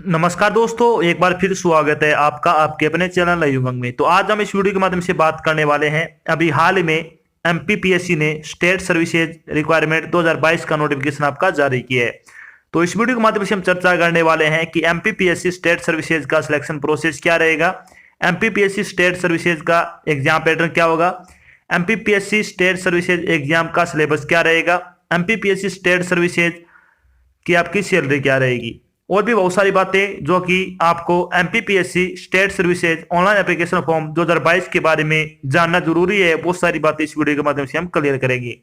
नमस्कार दोस्तों, एक बार फिर स्वागत है आपका आपके अपने चैनल नई उमंग में। तो आज हम इस वीडियो के माध्यम से बात करने वाले हैं। अभी हाल ही में एमपीपीएससी ने स्टेट सर्विसेज रिक्वायरमेंट 2022 का नोटिफिकेशन आपका जारी किया है। तो इस वीडियो के माध्यम से हम चर्चा करने वाले हैं कि एमपीपीएससी स्टेट सर्विसेज का सिलेक्शन प्रोसेस क्या रहेगा, एमपीपीएससी स्टेट सर्विसेज का एग्जाम पैटर्न क्या होगा, एमपीपीएससी स्टेट सर्विसेज एग्जाम का सिलेबस क्या रहेगा, एमपीपीएससी स्टेट सर्विसेज की आपकी सैलरी क्या रहेगी और भी बहुत सारी बातें जो कि आपको MPPSC state services online application form 2022 के बारे में जानना जरूरी है। बहुत सारी बातें इस वीडियो के माध्यम से हम क्लियर करेंगे।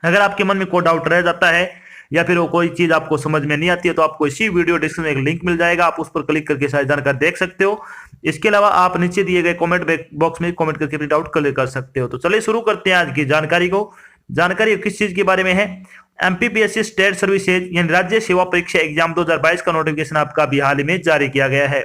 अगर आपके मन में कोई डाउट रह जाता है या फिर वो कोई चीज आपको समझ में नहीं आती है तो आपको इसी वीडियो डिस्क्रिप्शन में एक लिंक मिल जाएगा, आप उस पर क्लिक करके सारी जानकारी देख सकते हो। इसके अलावा आप नीचे दिए गए कमेंट बॉक्स में कमेंट करके अपनी डाउट क्लियर कर सकते हो। तो चलिए शुरू करते हैं आज की जानकारी किस चीज के बारे में है। एमपीपीएससी स्टेट सर्विसेज यानी राज्य सेवा परीक्षा एग्जाम 2022 का नोटिफिकेशन आपका अभी हाल ही में जारी किया गया है।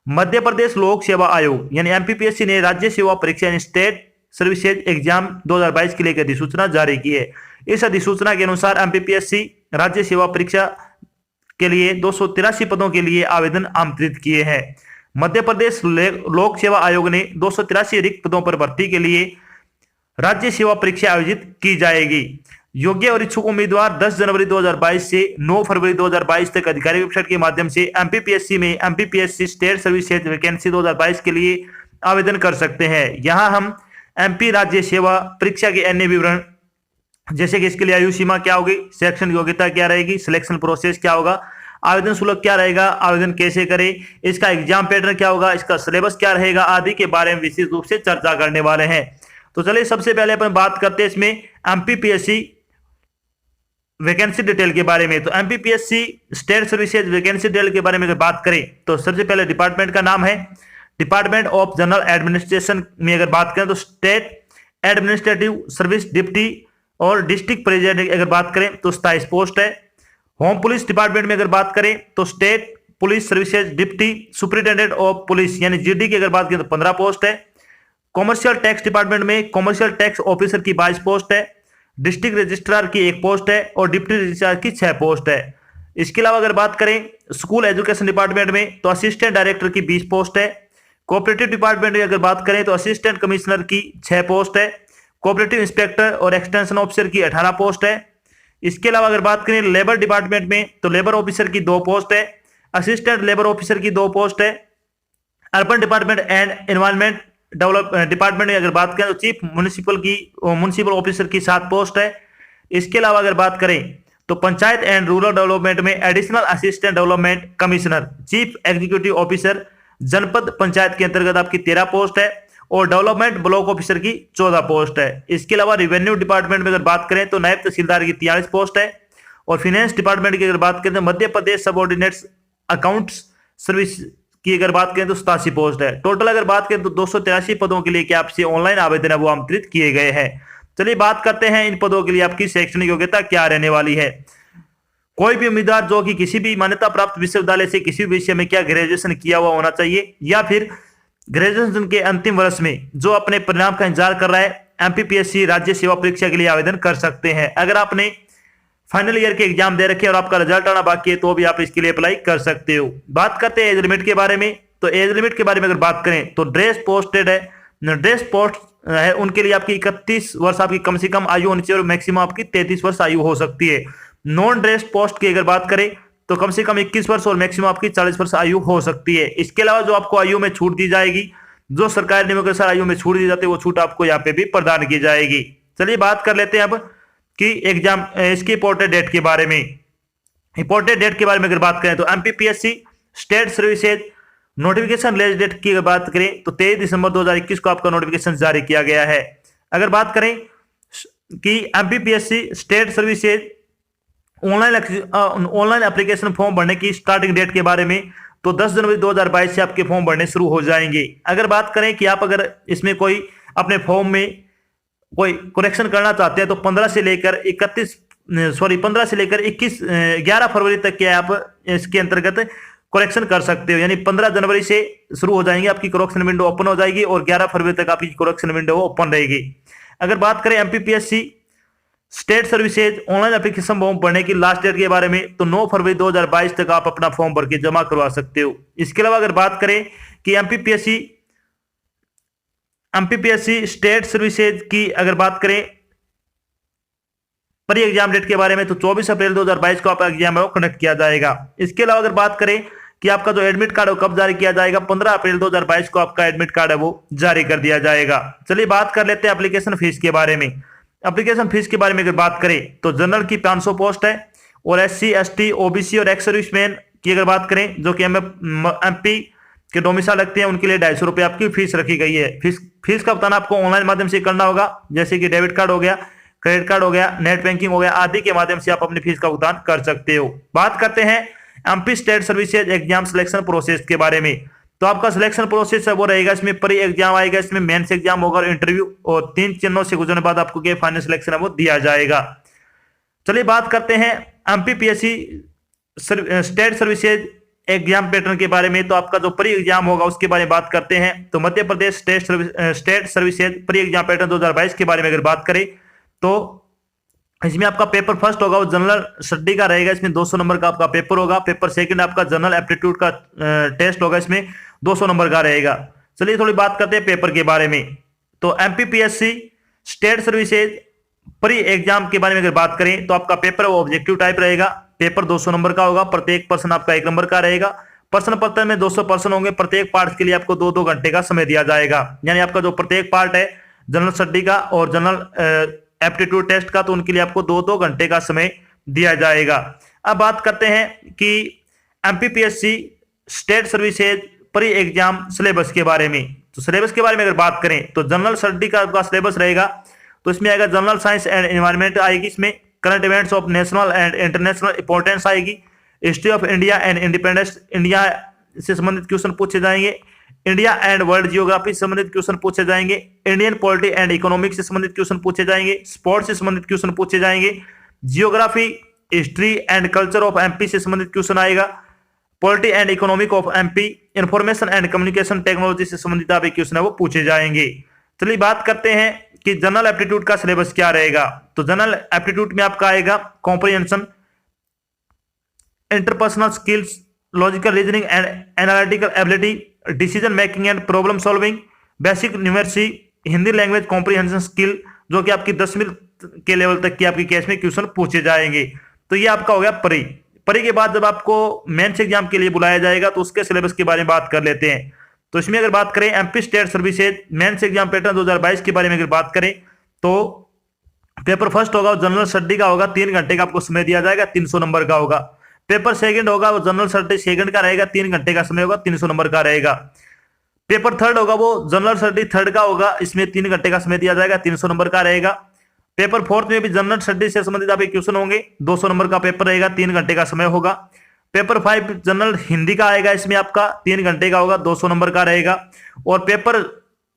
मध्य प्रदेश लोक सेवा आयोग यानी एमपीपीएससी ने राज्य सेवा परीक्षा यानी स्टेट सर्विसेज एग्जाम 2022 के लिए एक अधिसूचना जारी की है। इस अधिसूचना के अनुसार एमपीपीएससी राज्य सेवा परीक्षा के लिए 283 पदों के लिए आवेदन आमंत्रित किए हैं। मध्य प्रदेश लोक सेवा आयोग ने 283 रिक्त पदों पर भर्ती के लिए राज्य सेवा परीक्षा आयोजित की जाएगी। योग्य और इच्छुक उम्मीदवार 10 जनवरी 2022 से 9 फरवरी 2022 तक आधिकारिक वेबसाइट के माध्यम से एमपीपीएससी में एमपीपीएससी स्टेट सर्विसेज वैकेंसी 2022 के लिए आवेदन कर सकते हैं। यहां हम एमपी राज्य सेवा परीक्षा के अन्य विवरण जैसे कि इसके लिए आयु सीमा क्या होगी, शैक्षणिक योग्यता क्या रहेगी, सिलेक्शन प्रोसेस क्या होगा, आवेदन शुल्क क्या रहेगा, आवेदन कैसे करें, इसका एग्जाम पैटर्न क्या होगा, इसका सिलेबस क्या रहेगा आदि के बारे में विशेष रूप से चर्चा करने वाले हैं। तो चलिए सबसे पहले अपन बात करते हैं इसमें एमपीपीएससी वैकेंसी डिटेल के बारे में। तो MPPSC state services vacancy detail के बारे में अगर बात करें तो सबसे पहले डिपार्टमेंट का नाम है डिपार्टमेंट ऑफ जनरल एडमिनिस्ट्रेशन में अगर बात करें तो स्टेट एडमिनिस्ट्रेटिव सर्विस डिप्टी और डिस्ट्रिक्ट प्रेसिडेंट अगर बात करें तो 27 पोस्ट है। होम पुलिस डिपार्टमेंट में अगर बात करें तो state police services deputy superintendent of police यानी जीडी की अगर बात करें तो 15 पोस्ट है। कॉमर्शियल टैक्स डिपार्टमेंट में कॉमर्शियल टैक्स ऑफिसर की 22 पोस्ट है। डिस्ट्रिक्ट रजिस्ट्रार की 1 पोस्ट है और डिप्टी रजिस्ट्रार की 6 पोस्ट है। इसके अलावा अगर बात करें स्कूल एजुकेशन डिपार्टमेंट में तो असिस्टेंट डायरेक्टर की 20 पोस्ट है। कोऑपरेटिव डिपार्टमेंट में अगर बात करें तो असिस्टेंट कमिश्नर की 6 पोस्ट है। कोऑपरेटिव इंस्पेक्टर और एक्सटेंशन ऑफिसर की 18 पोस्ट है। इसके अलावा अगर बात करें लेबर डिपार्टमेंट में तो लेबर ऑफिसर की 2 पोस्ट है। असिस्टेंट लेबर ऑफिसर की 2 पोस्ट है। Urban department and environment develop department में अगर बात करें तो चीफ म्युनिसिपल ऑफिसर की 7 पोस्ट है। इसके अलावा अगर बात करें तो पंचायत एंड रूरल डेवलपमेंट में additional assistant development commissioner chief executive officer जनपद पंचायत के अंतर्गत आपकी 13 पोस्ट है और डेवलपमेंट ब्लॉक ऑफिसर की 14 पोस्ट है। इसके अलावा रेवेन्यू डिपार्टमेंट में अगर बात करें तो नायब तहसीलदार की 43 पोस्ट है और फाइनेंस डिपार्टमेंट की अगर बात करें तो मध्य प्रदेश सबऑर्डिनेट्स अकाउंट्स सर्विस की अगर बात करें तो 87 पोस्ट है। टोटल अगर बात करें तो 283 पदों के लिए क्या आपसे ऑनलाइन आवेदन है वो आमंत्रित किए गए हैं। चलिए बात करते हैं इन पदों के लिए आपकी शैक्षणिक योग्यता क्या रहने वाली है। कोई भी उम्मीदवार जो कि किसी भी मान्यता प्राप्त विश्वविद्यालय से किसी भी विषय में क्या ग्रेजुएशन किया हुआ होना चाहिए या फिर ग्रेजुएशन के अंतिम वर्ष में जो अपने परिणाम का इंतजार कर रहा है एमपीपीएससी राज्य सेवा परीक्षा के लिए आवेदन कर सकते हैं। अगर आपने फाइनल ईयर के एग्जाम दे रखे और आपका रिजल्ट आना बाकी है तो भी आप इसके लिए अप्लाई कर सकते हो। बात करते हैं एज लिमिट के बारे में। तो एज लिमिट के बारे में अगर बात करें तो ड्रेस पोस्टेड है, ड्रेस पोस्ट है उनके लिए आपकी 31 वर्ष आपकी कम से कम आयु होनी चाहिए और मैक्सिमम आपकी 33 वर्ष आयु हो सकती है। नॉन ड्रेस पोस्ट की अगर बात करें तो कम से कम 21 वर्ष और मैक्सिमम आपकी 40 वर्ष आयु हो सकती है। इसके अलावा जो आपको आयु में छूट दी जाएगी, जो सरकारी नियमों के अनुसार आयु में छूट दी जाती है वो छूट आपको यहाँ पे भी प्रदान की जाएगी। चलिए बात कर लेते हैं अब कि एग्जाम इसकी इंपॉर्टेंट डेट के बारे में। इंपॉर्टेंट डेट के बारे में अगर बात करें तो MPPSC state services notification release date की बात करें तो 23 दिसंबर 2021 को आपका नोटिफिकेशन जारी किया गया है। अगर बात करें कि MPPSC state services online application form भरने की स्टार्टिंग डेट के बारे में तो 10 जनवरी 2022 से आपके फॉर्म भरने शुरू हो जाएंगे। अगर बात करें कि आप अगर इसमें कोई अपने फॉर्म में कोई करेक्शन करना चाहते हैं तो 15 से लेकर 21 11 फरवरी तक के आप इसके अंतर्गत करेक्शन कर सकते हो। यानी 15 जनवरी से शुरू हो जाएंगे आपकी करेक्शन विंडो ओपन हो जाएगी और 11 फरवरी तक आपकी करेक्शन विंडो ओपन रहेगी। अगर बात करें MPPSC state services online application form भरने की लास्ट डेट के बारे में, तो 9 फरवरी 2022 तक आप अपना फॉर्म भर के जमा करवा सकते हो। इसके अलावा अगर बात करें कि एमपीपीएससी स्टेट सर्विसेज की अगर बात करें प्री एग्जाम डेट के बारे में, तो 24 अप्रैल 2022 को आपका एग्जाम कंडक्ट किया जाएगा। इसके अलावा अगर बात करें कि आपका जो एडमिट कार्ड है वो कब जारी किया जाएगा, 15 अप्रैल 2022 को आपका एडमिट कार्ड है वो जारी कर दिया जाएगा। चलिए बात कर लेते हैं एप्लीकेशन फीस के बारे में। एप्लीकेशन फीस के बारे में अगर बात करें तो जनरल की 500 पोस्ट है, और SC ST OBC और एक्स सर्विसमैन की अगर बात करें जो कि MP के डोमिसाइल लगते हैं उनके लिए 250 रुपये आपकी फीस रखी गई है। फीस का भुगतान आपको ऑनलाइन माध्यम से करना होगा, जैसे कि डेबिट कार्ड हो गया, क्रेडिट कार्ड हो गया, नेट बैंकिंग हो गया आदि के माध्यम से आप अपनी फीस का भुगतान कर सकते हो। बात करते हैं MP state services exam selection process के बारे में। तो आपका सिलेक्शन प्रोसेस है वो रहेगा, इसमें प्री एग्जाम आएगा, इसमें मेंस एग्जाम होगा और इंटरव्यू, और 3 चरणों से गुजरने बाद आपको क्या फाइनल सिलेक्शन है वो दिया जाएगा। चलिए बात करते हैं MPPSC state services exam pattern के बारे में। तो आपका जो प्री एग्जाम होगा उसके बारे में बात करते हैं। तो Madhya Pradesh state services pre exam pattern 2022 के बारे में अगर बात करें तो इसमें आपका पेपर फर्स्ट होगा वो जनरल स्टडी का रहेगा, इसमें 200 नंबर का आपका पेपर होगा। पेपर सेकंड आपका जनरल एप्टीट्यूड का टेस्ट होगा, इसमें 200 नंबर का रहेगा। चलिए थोड़ी बात करते हैं पेपर के बारे में। तो MPPSC state services pre exam के बारे में अगर बात करें तो आपका पेपर वो ऑब्जेक्टिव टाइप रहेगा। पेपर 200 नंबर का होगा, प्रत्येक पर्सन आपका 1 नंबर का रहेगा। प्रश्न पत्र में 200 पर्सन होंगे, प्रत्येक पार्ट के लिए आपको 2-2 घंटे का समय दिया जाएगा। यानी आपका जो प्रत्येक पार्ट है जनरल स्टडी का और जनरल एप्टीट्यूड टेस्ट का, तो उनके लिए आपको 2-2 घंटे का समय दिया जाएगा। अब बात करते हैं कि MPPSC state services pre exam syllabus के बारे में। तो सिलेबस के बारे में अगर बात करें तो जनरल स्टडी का आपका सिलेबस रहेगा, तो इसमें आएगा जनरल साइंस एंड एनवायरनमेंट आएगी, इसमें current events of national and international importance आएगी, history of India and independence India से संबंधित क्वेश्चन पूछे जाएंगे, इंडिया एंड वर्ल्ड जियोग्राफी से संबंधित क्वेश्चन पूछे जाएंगे, इंडियन पॉलिटी एंड इकोनॉमिक्स से संबंधित क्वेश्चन पूछे जाएंगे, स्पोर्ट्स से संबंधित क्वेश्चन पूछे जाएंगे, geography history and culture of MP से संबंधित क्वेश्चन आएगा, polity and economic of MP, information and communication technology से संबंधित आप क्वेश्चन है वो पूछे जाएंगे। चलिए बात करते हैं कि जनरल एप्टीट्यूड का सिलेबस क्या रहेगा। तो जनरल एप्टीट्यूड में आपका आएगा comprehension, interpersonal skills, logical reasoning and analytical ability, decision making and problem solving, basic numeracy, Hindi language comprehension skill, जो कि आपकी 10वीं के लेवल तक की आपकी केस में क्वेश्चन पूछे जाएंगे। तो ये आपका हो गया परी के बाद जब आपको मेंस एग्जाम के लिए बुलाया जाएगा तो उसके सिलेबस के बारे में बात कर लेते हैं। तो इसमें अगर बात करें MP state services mains exam pattern 2022 के बारे में अगर बात करें तो पेपर फर्स्ट होगा वो जनरल स्टडी का होगा, 3 घंटे का आपको समय दिया जाएगा, 300 नंबर का होगा। पेपर सेकंड होगा वो जनरल स्टडी सेकंड का रहेगा, 3 घंटे का समय होगा, 300 नंबर का रहेगा। पेपर थर्ड होगा वो जनरल स्टडी थर्ड का होगा, इसमें 3 घंटे का समय दिया जाएगा, 300 नंबर का रहेगा। पेपर फोर्थ में भी जनरल स्टडी से संबंधित आपके क्वेश्चन होंगे, 200 नंबर का पेपर रहेगा, 3 घंटे का समय होगा। पेपर 5 जनरल हिंदी का आएगा, इसमें आपका 3 घंटे का होगा, 200 नंबर का रहेगा। और पेपर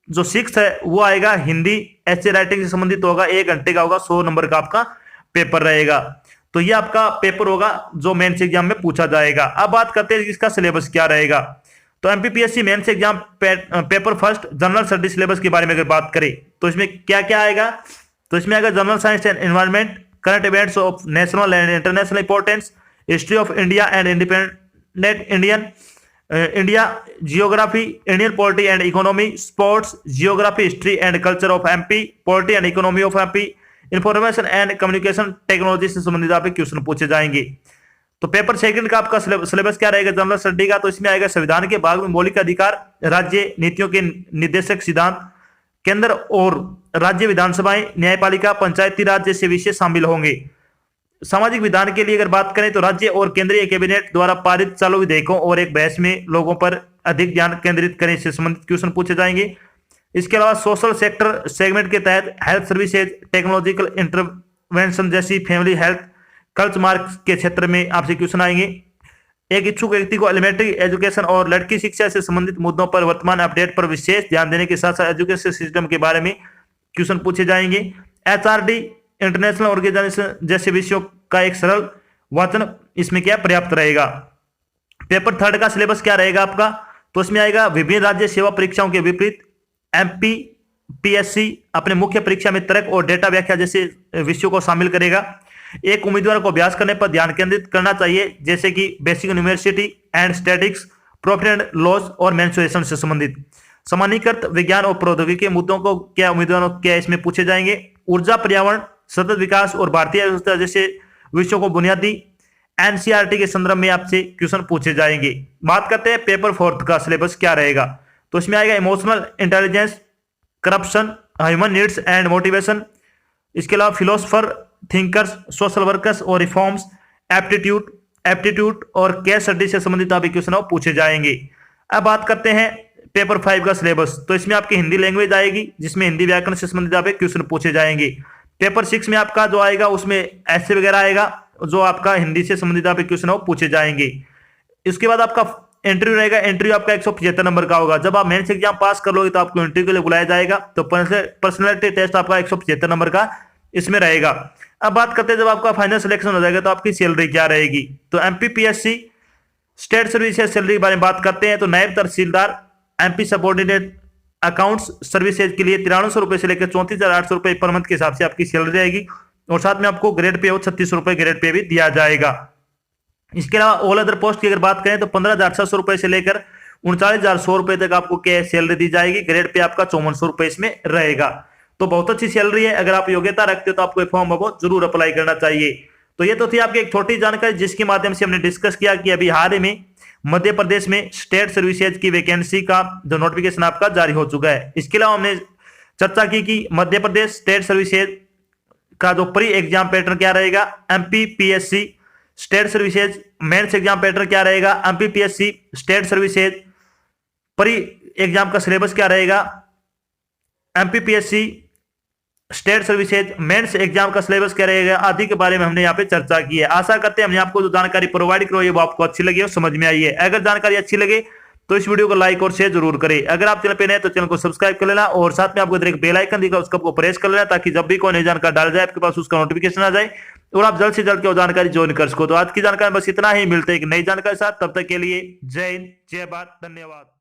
जो 6 है वो आएगा हिंदी ऐसे राइटिंग से संबंधित होगा, 1 घंटे का होगा, 100 नंबर का आपका पेपर रहेगा। तो ये आपका पेपर होगा जो मेंस एग्जाम में पूछा जाएगा। अब बात करते हैं इसका सिलेबस क्या रहेगा। तो MPPSC mains exam paper first general study syllabus के बारे में अगर बात करें तो इसमें क्या क्या आएगा। तो इसमें आएगा general science and environment, current events of national and international importance, history of India and independent India, geography, Indian polity and economy, sports, geography history and culture of MP, polity and economy of MP, information and communication technology से संबंधित आपके question पूछे जाएंगे। तो paper second का आपका syllabus क्या रहेगा जनरल स्टडी का। तो इसमें आएगा संविधान के भाग में मौलिक अधिकार, राज्य नीतियों के निर्देशक सिद्धांत, केंद्र और राज्य विधानसभाएं, न्यायपालिका, पंचायती राज जैसे विषय शामिल होंगे। सामाजिक विधान के लिए अगर बात करें तो राज्य और केंद्रीय कैबिनेट द्वारा पारित चालू विधेयकों और एक बहस में लोगों पर अधिक ध्यान केंद्रित करने से संबंधित क्वेश्चन पूछे जाएंगे। इसके अलावा सोशल सेक्टर सेगमेंट के तहत हेल्थ सर्विसेज, टेक्नोलॉजिकल इंटरवेंशन जैसी फैमिली हेल्थ, कल्च मार्क के क्षेत्र में आपसे क्वेश्चन आएंगे। एक इच्छुक व्यक्ति को एलिमेंट्री एजुकेशन और लड़की शिक्षा से संबंधित मुद्दों पर वर्तमान अपडेट पर विशेष ध्यान देने के साथ साथ एजुकेशन सिस्टम के बारे में क्वेश्चन पूछे जाएंगे। HRD, इंटरनेशनल ऑर्गेनाइजेशन जैसे विषयों का एक सरल वाचन इसमें क्या पर्याप्त रहेगा। पेपर थर्ड का सिलेबस क्या रहेगा आपका। तो इसमें आएगा विभिन्न राज्य सेवा परीक्षाओं के विपरीत MP पीएससी अपने मुख्य परीक्षा में तर्क और डेटा व्याख्या जैसे विषयों को शामिल करेगा। एक उम्मीदवार को अभ्यास करने पर ध्यान केंद्रित करना चाहिए, जैसे कि basic numeracy and statics, profit and loss और मेंसुरेशन से संबंधित सामान्यीकृत विज्ञान और प्रौद्योगिकी के मुद्दों को क्या उम्मीदवारों क्या इसमें पूछे जाएंगे। ऊर्जा, पर्यावरण, सतत विकास और भारतीय अर्थव्यवस्था जैसे विषयों को बुनियादी एनसीईआरटी के संदर्भ में आपसे क्वेश्चन पूछे जाएंगे। बात करते हैं पेपर 4 का सिलेबस क्या रहेगा, तो इसमें आएगा emotional intelligence, corruption, human needs and motivation, इसके अलावा फिलोसफर, थिंकर्स, सोशल वर्कर्स और रिफॉर्म्स, एप्टीट्यूड और केस स्टडी से संबंधित आप क्वेश्चन पूछे जाएंगे। अब बात करते हैं पेपर 5 का सिलेबस, तो इसमें आपकी हिंदी लैंग्वेज आएगी, जिसमें हिंदी व्याकरण से संबंधित आप क्वेश्चन पूछे जाएंगे। पेपर 6 में आपका जो आएगा उसमें ऐसे वगैरह आएगा, जो आपका हिंदी से संबंधित आप क्वेश्चन पूछे जाएंगे। इसके बाद आपका इंटरव्यू रहेगा, इंटरव्यू आपका 175 नंबर का होगा। जब आप मेंस एग्जाम पास कर लोगे तो आपको इंटरव्यू के लिए बुलाया जाएगा, तो पर्सनैलिटी टेस्ट आपका 175 नंबर का इसमें रहेगा। अब बात करते हैं जब आपका फाइनल सिलेक्शन हो जाएगा तो आपकी सैलरी क्या रहेगी, तो एमपीपीएससी स्टेट सर्विसेज सैलरी के बारे में बात करते हैं, तो नायब तहसीलदार एमपी सबऑर्डिनेट अकाउंट्स सर्विसेज के लिए 9300 रुपए से लेकर 34,800 रुपए पर मंथ के हिसाब से आपकी सैलरी रहेगी, और साथ में आपको ग्रेड पे और 36 रुपए ग्रेड पे भी दिया जाएगा। इसके अलावा ऑल अदर पोस्ट की अगर बात करें तो 15,700 रुपए से लेकर 39,100 रुपए तक आपको क्या सैलरी दी जाएगी, ग्रेड पे आपका 5400 रुपए इसमें रहेगा। तो बहुत अच्छी सैलरी है, अगर आप योग्यता रखते हो तो आपको फॉर्म वो जरूर अप्लाई करना चाहिए। तो ये तो थी आपकी एक छोटी जानकारी, जिसके माध्यम से हमने डिस्कस किया कि अभी हाल ही में मध्य प्रदेश में स्टेट सर्विसेज की वैकेंसी का जो नोटिफिकेशन आपका जारी हो चुका है। इसके अलावा हमने चर्चा की कि मध्य प्रदेश स्टेट सर्विसेज का जो प्री एग्जाम पैटर्न क्या रहेगा, MPPSC state services mains exam pattern क्या रहेगा, MPPSC state services pre exam का सिलेबस क्या रहेगा, MPPSC state services mains exam का सिलेबस क्या रहेगा, आदि के बारे में हमने यहाँ पे चर्चा की है। आशा करते हैं हमने आपको जो जानकारी प्रोवाइड करो वो आपको अच्छी लगी और समझ में आई है। अगर जानकारी अच्छी लगे तो इस वीडियो को लाइक और शेयर जरूर करें। अगर आप चैनल पे नए तो चैनल को सब्सक्राइब कर लेना, और साथ में आपको इधर एक बेल आइकन दिखा उसको आपको प्रेस कर लेना, ताकि जब भी कोई नई जानकारी डाल जाए आपके पास उसका नोटिफिकेशन आ जाए और आप जल्द से जल्द की जानकारी ज्वाइन कर सको। तो आज की जानकारी बस इतना ही, मिलते हैं एक नई जानकारी के साथ, तब तक के लिए जय हिंद, जय भारत, धन्यवाद।